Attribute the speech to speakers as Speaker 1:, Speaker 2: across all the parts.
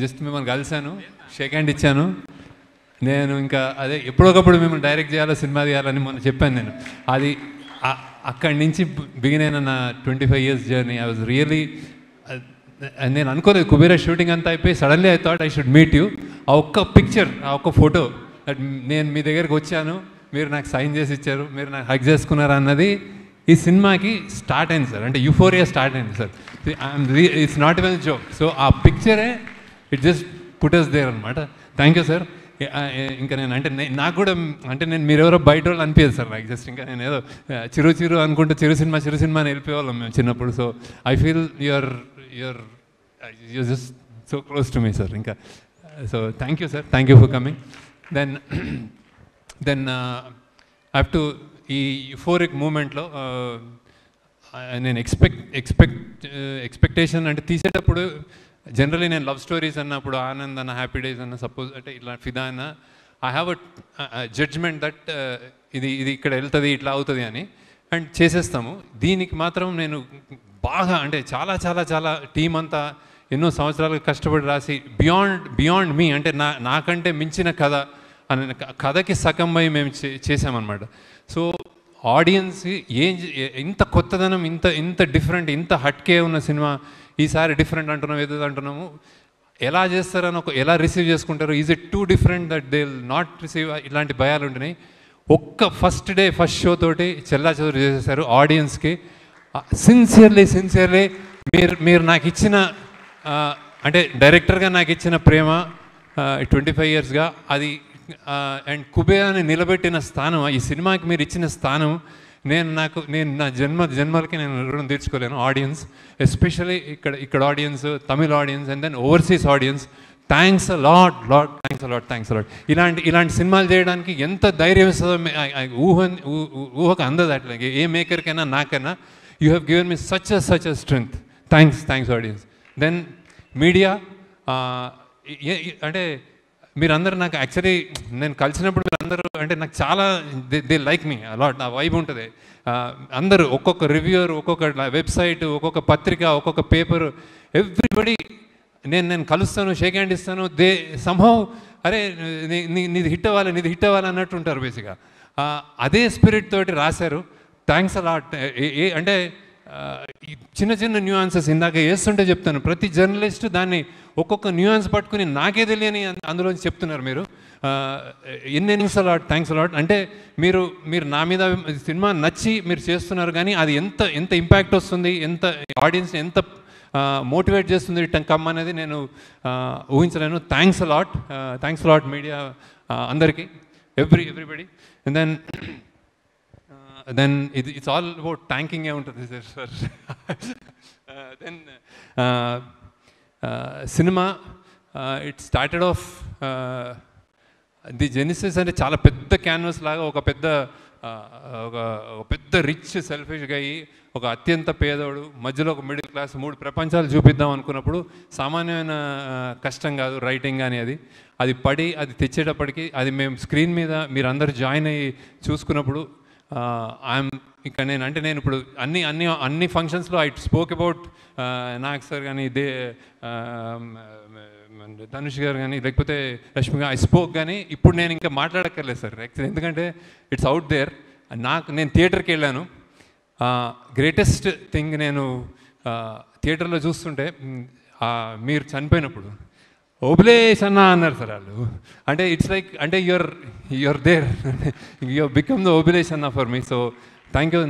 Speaker 1: Just మిమ్మల్ని కలిశాను, shake hand ఇచ్చాను. నేను ఇంకా అదే ఎప్పుడొకప్పుడు మిమ్మల్ని డైరెక్ట్ చేయాలో సినిమా తీయాలని మొన్న చెప్పాను నేను. అది అక్కడి నుంచి బిగిన్ అయిన నా 25 years journey. I was really, నేను అనుకోలేదు కుబేరా షూటింగ్ అంతా అయిపోయి suddenly I thought I should meet you. ఆ ఒక్క పిక్చర్, ఆ ఒక్క ఫోటో, నేను మీ దగ్గరికి వచ్చాను, మీరు నాకు సైన్ చేసి ఇచ్చారు, మీరు నాకు హగ్ చేసుకున్నారు అన్నది ఈ సినిమాకి స్టార్ట్ అయింది సార్. అంటే యూఫోరియా స్టార్ట్ అయింది sir. It's not even joke. So ఆ పిక్చరే it just put us there అనమాట. Thank you sir. ఇంకా నేను అంటే నాకు కూడా అంటే నేను మీరెవరో బయట వాళ్ళు అనిపించదు సార్ నాకు. జస్ట్ ఇంకా నేను ఏదో చిరు అనుకుంటూ చిరు సినిమా అని వెళ్ళిపోయేవాళ్ళం మేము చిన్నప్పుడు. So I feel you're just so close to me sir. ఇంకా so thank you sir, thank you for coming. Then I have to ఈ యూఫోరిక్ మూమెంట్లో నేను ఎక్స్పెక్టేషన్ అంటే తీసేటప్పుడు జనరలీ నేను లవ్ స్టోరీస్ అన్నప్పుడు ఆనంద్ అన్న, హ్యాపీ డేస్ అన్న, సపోజ్ అంటే ఇట్లా ఫిదా అన్న, I have a judgement that ఇది ఇక్కడ వెళ్తుంది, ఇట్లా అవుతుంది అని, అండ్ చేసేస్తాము. దీనికి మాత్రం నేను బాగా అంటే చాలా చాలా చాలా టీం అంతా ఎన్నో సంవత్సరాలుగా కష్టపడి రాసి బియాండ్ మీ అంటే నాకంటే మించిన కథ అని కథకి సగంపై మేము చేసామన్నమాట. సో ఆడియన్స్ ఇంత కొత్తదనం, ఇంత డిఫరెంట్, ఇంత హట్కే ఉన్న సినిమా ఈసారి డిఫరెంట్ అంటున్నాం, ఏదో అంటున్నాము. ఎలా చేస్తారని ఎలా రిసీవ్ చేసుకుంటారు, is it two different that they will not receive, ఇలాంటి భయాలు ఉంటున్నాయి. ఒక్క ఫస్ట్ షో తోటి చెల్లాచెదురు చేసేసారు ఆడియన్స్కి. సిన్సియర్లీ మీరు నాకు ఇచ్చిన అంటే డైరెక్టర్గా నాకు ఇచ్చిన ప్రేమ 25 yearsగా అది అండ్ కుబేరాని నిలబెట్టిన స్థానం, ఈ సినిమాకి మీరు ఇచ్చిన స్థానం నేను నా జన్మలకి నేను రుణం తీర్చుకోలేను. ఆడియన్స్ ఎస్పెషల్లీ ఇక్కడ audience, Tamil audience and then overseas audience, thanks a lot, thanks a lot. ఇలాంటి సినిమాలు చేయడానికి ఎంత ధైర్యం ఇస్తుందో ఊహకు అందదు. అట్లా ఏ మేకర్కైనా నాకైనా you have given me such a strength. Thanks audience. Then media అంటే మీరందరూ నాకు యాక్చువల్లీ నేను కలిసినప్పుడు మీరందరూ అంటే నాకు చాలా దే లైక్ మీ అలాట్. నా వైబ్ ఉంటుంది. అందరూ ఒక్కొక్క రివ్యూర్, ఒక్కొక్క వెబ్సైట్, ఒక్కొక్క పత్రిక, ఒక్కొక్క పేపర్, ఎవ్రీబడి నేను కలుస్తాను, షేక్ హ్యాండ్ ఇస్తాను. దే సంహౌ అరే నీది హిట్ అవ్వాలి అన్నట్టు ఉంటారు బేసిక్గా. అదే స్పిరిట్ తోటి రాశారు. Thanks a lot. అంటే చిన్న న్యూయాన్సెస్ ఇందాక వేస్తుంటే చెప్తాను, ప్రతి జర్నలిస్ట్ దాన్ని ఒక్కొక్క న్యూయాన్స్ పట్టుకుని నాకే తెలియని అందులోంచి చెప్తున్నారు మీరు. Thanks a lot. అంటే మీరు నా మీద సినిమా నచ్చి మీరు చేస్తున్నారు, కానీ అది ఎంత ఇంపాక్ట్ వస్తుంది, ఎంత ఆడియన్స్ని ఎంత మోటివేట్ చేస్తుంది కమ్ అనేది నేను ఊహించలేను. థ్యాంక్స్ అలాట్ మీడియా అందరికీ, everybody. And then it's all about thanking ఉంటుంది sir. Then cinema it started off the genesis అంటే చాలా పెద్ద క్యాన్వస్ లాగా ఒక పెద్ద రిచ్ సెల్ఫిష్గా అయ్యి ఒక అత్యంత పేదోడు మధ్యలో ఒక మిడిల్ క్లాస్ 3 ప్రపంచాలు చూపిద్దాం అనుకున్నప్పుడు సామాన్యమైన కష్టం కాదు రైటింగ్ కానీ అది పడి అది తెచ్చేటప్పటికి అది మేము స్క్రీన్ మీద మీరందరూ జాయిన్ అయ్యి చూసుకున్నప్పుడు ఇక్కడ నేను ఇప్పుడు అన్ని ఫంక్షన్స్లో I spoke about Nag sir కానీ ధనుష్ గారు కానీ లేకపోతే రష్మి గారు ఐ స్పోక్, కానీ ఇప్పుడు నేను ఇంకా మాట్లాడక్కర్లేదు సార్ యాక్చువల్లీ, ఎందుకంటే ఇట్స్ అవుట్ దేర్. నేను థియేటర్కి వెళ్ళాను. గ్రేటెస్ట్ థింగ్ నేను థియేటర్లో చూస్తుంటే మీరు చనిపోయినప్పుడు ఓబులేష్ అన్న అన్నారు సార్ వాళ్ళు. అంటే ఇట్స్ లైక్ అంటే your there, you become the Obulesh అన్న for me. So thank you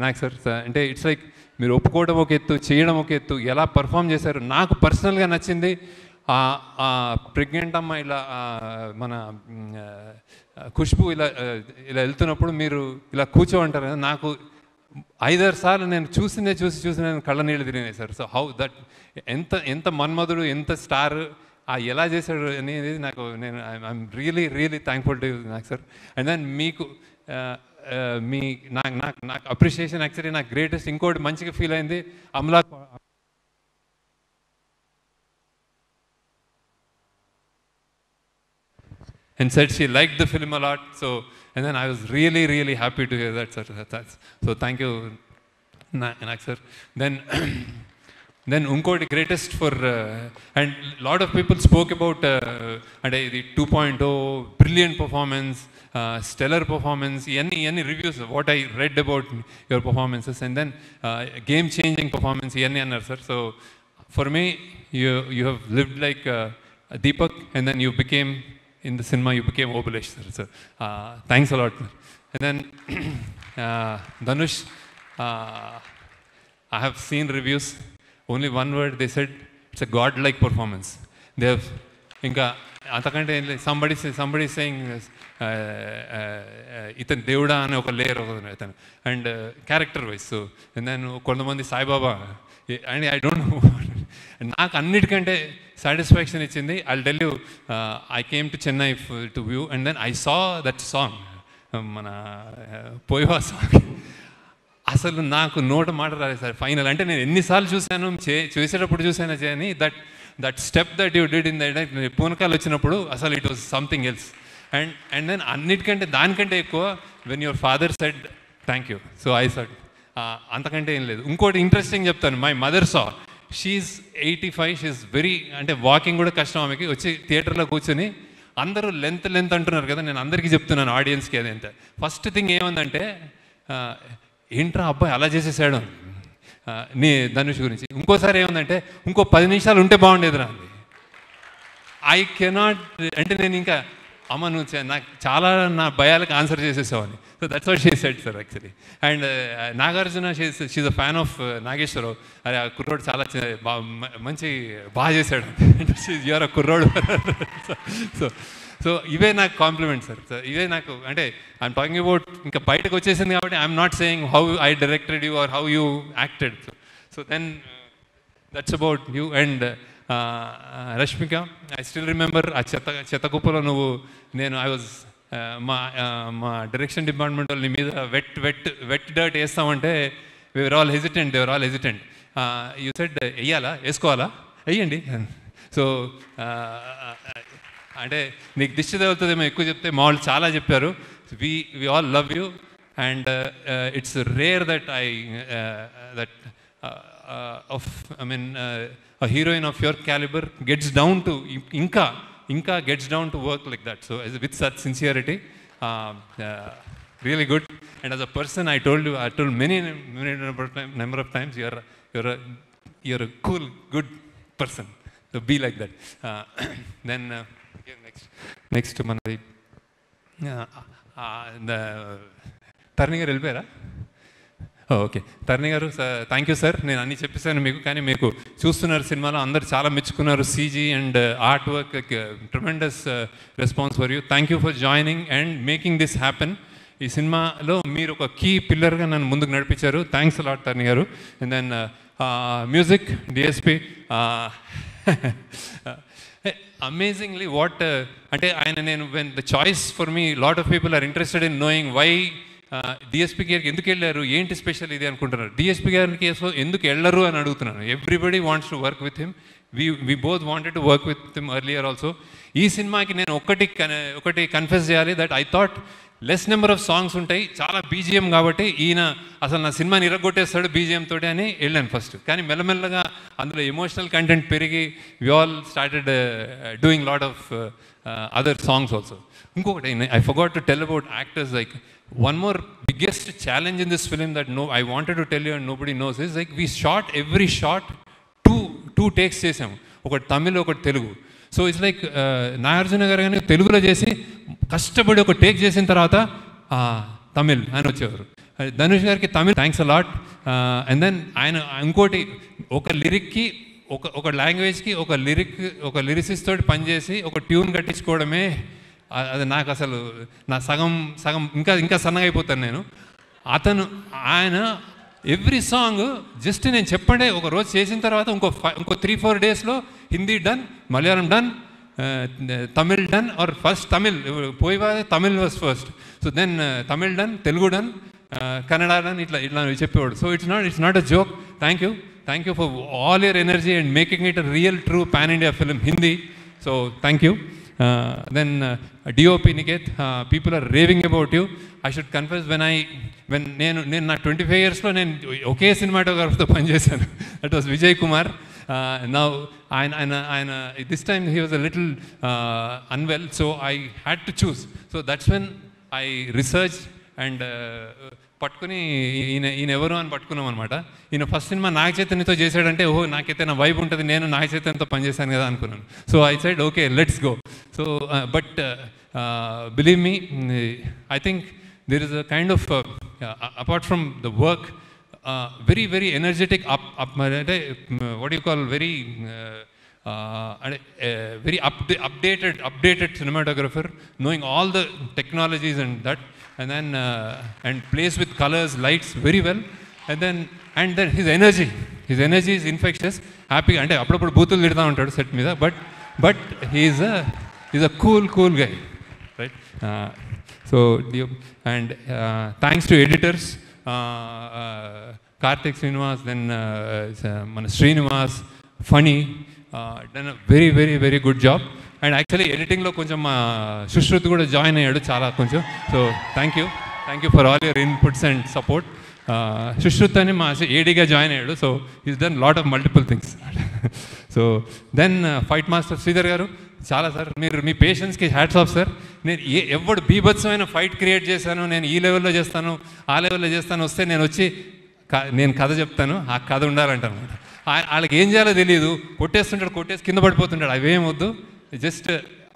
Speaker 1: నాకు సార్. అంటే ఇట్స్ లైక్ మీరు ఒప్పుకోవడం ఒక ఎత్తు, చేయడం ఒక ఎత్తు, ఎలా పర్ఫామ్ చేశారు. నాకు పర్సనల్గా నచ్చింది ప్రెగ్నెంట్ అమ్మ ఇలా మన ఖుష్బు ఇలా వెళ్తున్నప్పుడు మీరు ఇలా కూర్చోమంటారు కదా, నాకు 5-6 సార్లు నేను చూసి నేను కళ్ళ నీళ్ళు తిరిగినాయి సార్. సో హౌ దట్ ఎంత మన్మధుడు, ఎంత స్టార్, ఎలా చేశాడు అనేది ఐఎమ్ రియలీ థ్యాంక్ఫుల్ టు నాకు సార్. అండ్ దెన్ మీకు నాకు అప్రిషియేషన్ యాక్చువల్లీ నాకు గ్రేటెస్ట్ ఇంకోటి మంచిగా ఫీల్ అయింది. Amala and said she liked the film a lot. So and then I was really happy to hear that, sir. So thank you, Nak sir. Then then ఇంకోటి greatest for and lot of people spoke about అంటే ఇది 2.0 brilliant performance, stellar performance, ఇవన్నీ reviews what I read about your performances and then game changing performance ఇవన్నీ అన్నారు sir. So for me you have lived like Deepak and then you became in the cinema, you became Obalesh, sir. So, thanks a lot. And then, Dhanush, I have seen reviews. Only one word they said, it's a godlike performance. They have, inka, antakante somebody saying, itan Devuda ane oka layer itan, and character wise. So, and then kontamandi Sai Baba, and I don't know. నాకు అన్నిటికంటే satisfaction ఇచ్చింది. I'll tell you, I came to Chennai to view and then I saw that song, మన పోయివా song. అసలు నాకు నోట మాట రాలేదు సార్ ఫైనల్. అంటే నేను ఎన్నిసార్లు చూశాను, చేసేటప్పుడు చూసాను చేయని, that step that you did in that పూనకాలు వచ్చినప్పుడు అసలు it was something else. And then అన్నిటికంటే దానికంటే ఎక్కువ when your father said thank you, so I said అంతకంటే ఏం లేదు. ఇంకోటి ఇంట్రెస్టింగ్ చెప్తాను, my mother saw, she's 85, she's very, అంటే వాకింగ్ కూడా కష్టం ఆమెకి. వచ్చి థియేటర్లో కూర్చొని అందరూ లెంత్ అంటున్నారు కదా, నేను అందరికీ చెప్తున్నాను ఆడియన్స్కి అదంటే. ఫస్ట్ థింగ్ ఏముందంటే, ఏంట్రా అబ్బాయి అలా చేసేసాడు నీ ధనుష్ గురించి. ఇంకోసారి ఏముందంటే, ఇంకో 10 నిమిషాలు ఉంటే బాగుండేదిరా అంది. ఐ కెనాట్, అంటే నేను ఇంకా అమ్మ నువ్వు నాకు చాలా నా భయాలకు ఆన్సర్ చేసేసావని. So that's what she said sir actually. And Nagarjuna, she's a fan of Nageswara Rao. అరే ఆ కుర్రోడు చాలా మంచి బాగా చేశాడు, యూఆర్ అ కుర్రోడు. సో ఇవే నాకు కాంప్లిమెంట్ సార్. సో ఇవే నాకు, అంటే ఐఎమ్ టాకింగ్ అబౌట్, ఇంకా బయటకు వచ్చేసింది కాబట్టి I'm not saying how I directed you or how you acted. So then that's about you. And Rashmika, I still remember ఆ చెత్తకుప్పలో నువ్వు, నేను ఐ వాజ్ మా డైరెక్షన్ డిపార్ట్మెంట్ వాళ్ళ మీద వెట్ డర్ట్ వేస్తామంటే they were all hesitant. You said వెయ్యాలా, వేసుకోవాలా, వెయ్యండి. సో అంటే నీకు దిష్టి తగులుతుందేమో ఎక్కువ చెప్తే, మా వాళ్ళు చాలా చెప్పారు. We all love you and it's rare that I mean a heroine of your caliber gets down to inka gets down to work like that. So with such sincerity, really good. And as a person, I told many number of times, you're a cool, good person. So be like that. Then next manadi the Tarni garu velipara. Okay, Tharani garu, thank you sir. నేను అన్నీ చెప్పేశాను మీకు, కానీ మీకు చూస్తున్నారు సినిమాలో అందరు చాలా మెచ్చుకున్నారు. CG and art work, tremendous response for you. Thank you for joining and making this happen. ఈ సినిమాలో మీరు ఒక కీ పిల్లర్గా నన్ను ముందుకు నడిపించారు. Thanks a lot Tharani garu. And then music DSP, amazingly what, అంటే ఆయన, నేను when the choice for me, lot of people are interested in knowing why DSP గారికి ఎందుకు వెళ్ళారు, ఏంటి స్పెషల్ ఇది అనుకుంటున్నారు. డిఎస్పీ గారికి ఎందుకు వెళ్ళరు అని అడుగుతున్నాను. Everybody wants to work with him. We both wanted to work with him earlier also. ఈ సినిమాకి నేను ఒకటి కన్ఫెస్ చేయాలి, that I thought less number of songs ఉంటాయి, చాలా బీజిఎం కాబట్టి ఈయన అసలు నా సినిమాని ఇరగొట్టేస్తాడు బీజిఎం తోటి అని వెళ్ళాను ఫస్ట్. కానీ మెల్లమెల్లగా అందులో ఎమోషనల్ కంటెంట్ పెరిగి we all started doing lot of other songs also. ఇంకొకటి, I forgot to tell about actors. Like one more biggest challenge in this film that I wanted to tell you and nobody knows is, like, we shot every shot two takes చేసాము, ఒకటి తమిళ్ ఒకటి Telugu. So it's like Nagarjuna గారు కానీ తెలుగులో చేసి కష్టపడి ఒక take చేసిన తర్వాత తమిళ్ అని వచ్చేవారు. ధనుష్ గారికి Tamil, thanks a lot. And then ఆయన ఇంకోటి, ఒక లిరిక్కి ఒక లాంగ్వేజ్కి ఒక లిరిసిస్ట్ తోటి పనిచేసి ఒక ట్యూన్ కట్టించుకోవడమే, అది నాకు అసలు నా సగం ఇంకా సన్నగా అయిపోతాను నేను. ఆయన ఎవ్రీ సాంగ్ జస్ట్ నేను చెప్పండి, ఒక రోజు చేసిన తర్వాత ఇంకో 3-4 డేస్లో Hindi done, Malayalam done, Tamil done, or first Tamil పోయివా, Tamil was first. So then Tamil done, Telugu done, Kannada done, ఇట్లా చెప్పేవాడు. So it's not a joke. Thank you for all your energy and making it a real true pan India film Hindi. So thank you. Then DOP Niketh, people are raving about you. I should confess నేను నా 25 yearsలో నేను ఒకే సినిమాటోగ్రాఫర్తో పనిచేశాను. That was Vijay Kumar. Now ఆయన this time he was a little unwell, so I had to choose. So that's when I researched and పట్టుకుని ఈయన ఎవరు అని పట్టుకున్నాం అనమాట. ఈయన ఫస్ట్ సినిమా నాగ చైతన్యతో చేశాడంటే ఓహో నాకైతే నా వైబ్ ఉంటుంది, నేను నాగ చైతన్యతో పనిచేశాను కదా అనుకున్నాను. So I side okay let's go. So but believe me, I think there is a kind of apart from the work, very very energetic what do you call, very very updated cinematographer, knowing all the technologies and that, and then and plays with colors, lights very well, and then his energy is infectious. Happy అంటే అప్పుడప్పుడు బూతులు తిడతా ఉంటాడు set మీద, but he is a cool guy, right? So and thanks to editors, Karthik Srinivas, then మన Srinivas, Phani, done a very very very good job. And actually ఎడిటింగ్లో కొంచెం మా సుశ్రుత్ కూడా జాయిన్ అయ్యాడు చాలా కొంచెం. So thank you for all your inputs and support. Sushruth అని మా ఏడీగా జాయిన్ అయ్యాడు. So is done lot of multiple things. So then fight master Sridhar garu, చాలా సార్ మీరు మీ పేషెన్స్కి హ్యాట్స్ ఆఫ్ సార్. నేను ఎవడు బీభత్సమైన ఫైట్ క్రియేట్ చేశాను, నేను ఈ లెవెల్లో చేస్తాను ఆ లెవెల్లో చేస్తాను, వస్తే నేను కథ చెప్తాను, ఆ కథ ఉండాలంటాను అనమాట. వాళ్ళకి ఏం చేయాలో తెలియదు, కొట్టేసి కింద పడిపోతుంటాడు, అవేం వద్దు, జస్ట్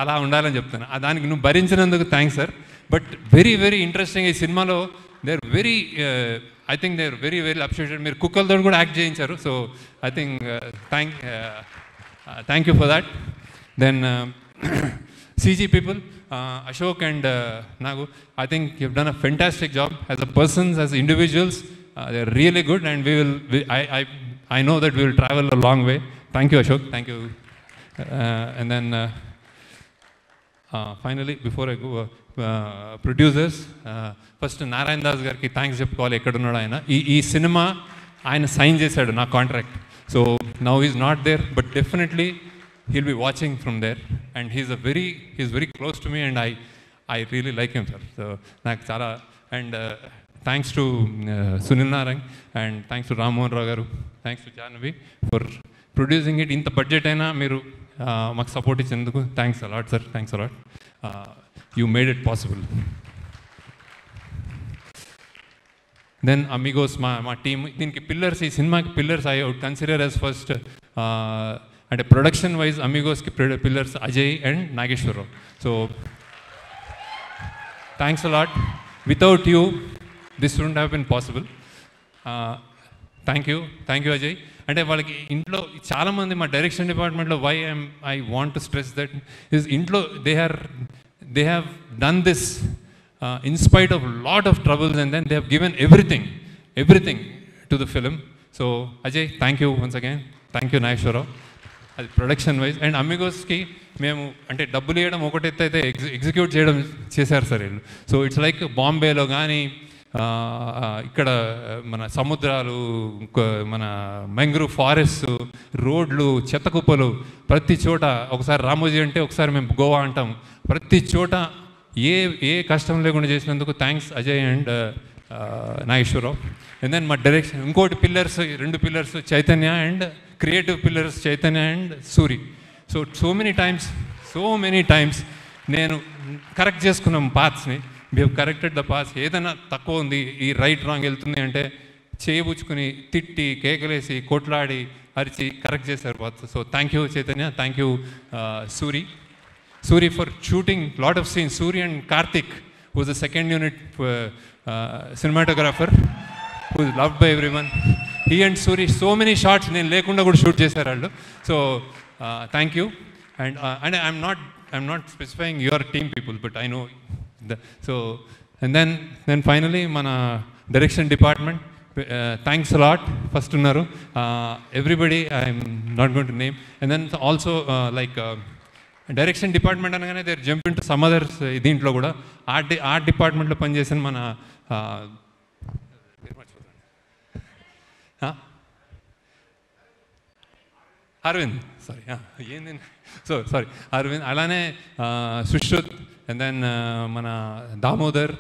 Speaker 1: అలా ఉండాలని చెప్తాను. దానికి నువ్వు భరించినందుకు thanks sir. But very very interesting ఈ సినిమాలో they are very I think they are very very appreciated. మీరు కుక్కలతో కూడా యాక్ట్ చేయించారు. So I think thank you for that. Then CG people, Ashok and Nagu, I think you've done a fantastic job as a persons, as individuals. They're really good, and I know that we will travel a long way. Thank you, Ashok. Thank you. And then finally, before I go, producers, first Narayan Das garki thanks చెప్పుకోవాలి. ఎక్కడున్నాడు ఆయన, ఈ cinema ఆయన sign చేశాడు నా contract. So now he's not there, but definitely he'll be watching from there, and he's very close to me, and I really like him, sir. So నాకు చాలా, and thanks to Sunil Narang, and thanks to Ram Mohan Rao garu, thanks to Jahnavi for producing it. ఇంత budget అయినా మీరు మాకు support ఇచ్చినందుకు thanks a lot sir. Thanks a lot. You made it possible. Then Amigos, మా team, దీనికి pillars, ఈ సినిమాకి pillars I would consider as first, అంటే ప్రొడక్షన్ వైజ్ అమిగోస్కి pillars Ajay and Nageswara Rao. So thanks a lot. Without you this wouldn't have been possible. Thank you Ajay. అంటే వాళ్ళకి ఇంట్లో చాలామంది మా డైరెక్షన్ డిపార్ట్మెంట్లో I want to stress that is ఇంట్లో they have done this in spite of lot of troubles, and then they have given everything to the film. So Ajay, thank you once again. Thank you Nageshwarao. అది production wise. And అమిగోస్కి మేము అంటే డబ్బులు ఇవ్వడం ఒకటైతే execute చేయడం చేశారు sir వీళ్ళు. So it's like బాంబేలో కానీ ఇక్కడ మన సముద్రాలు, మన మ్యాంగ్రూవ్ ఫారెస్ట్, రోడ్లు, చెత్తకుప్పలు, ప్రతి చోట, ఒకసారి రామోజీ అంటే ఒకసారి మేము గోవా అంటాం, ప్రతి చోట ఏ కష్టం లేకుండా చేసినందుకు thanks Ajay and Nageswara Rao. And then మా డైరెక్షన్ ఇంకోటి pillars, 2 pillars Chaitanya, and creative pillars Chaitanya and Suri. So many times నేను కరెక్ట్ చేసుకున్నాం పాత్స్ని. We have corrected the paths. ఏదైనా తక్కువ ఉంది, ఈ రైట్ రాంగ్ వెళ్తుంది అంటే చేయబుచ్చుకుని తిట్టి కేకలేసి కొట్లాడి అరిచి కరెక్ట్ చేశారు paths. So thank you Chaitanya, thank you Suri for shooting lot of scenes. Suri and Karthik, who was the second unit cinematographer, who is loved by everyone. He and Suri, so many shots నేను లేకుండా కూడా shoot చేశారు వాళ్ళు. So thank you. And I'm not specifying your team people, but I know so. And then finally మన direction department, thanks a lot. First ఉన్నారు everybody, I'm not going to name. And then also like direction department అనగానే they jump in to some others. దీంట్లో కూడా art డిపార్ట్మెంట్లో పనిచేసిన మన Aravind sorry ఏంది sorry Aravind, అలానే సుశ్రుత్, అండ్ దెన్ మన దామోదర్,